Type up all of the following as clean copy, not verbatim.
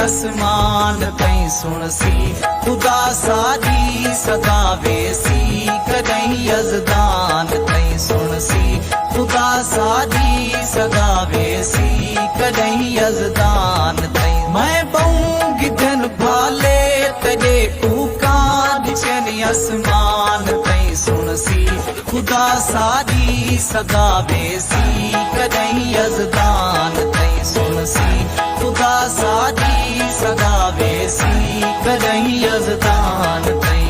आसमान तई सुन सी खुदा साजी सदा वेसी कदई यजदान तई सुन सी खुदा साजी सदा वेसी कदई यजदान तई मैं बऊंगी धन भाले तेरे कुकान चन आसमान तई सुन सी खुदा साजी सदा वेसी कदई यजदान तई सुन सी खुदा साजी सदा वेसी कदई यजदान तई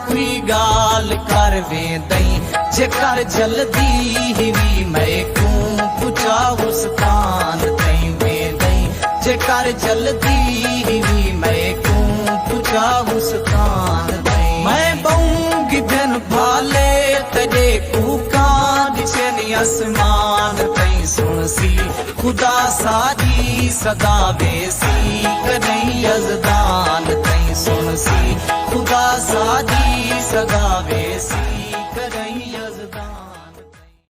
कोई गाल कर वे दई जेकर जल्दी ही मैं को पुचा उस कान तई वे दई जेकर जल्दी ही मैं को पुचा उस कान तई मैं बऊंगी धन भाले तेरे कुकान चन आसमान तई सुन सी खुदा साजी सदा वेसी कदई यजदान तई सुन सी खुदा साजी सदा वेसी।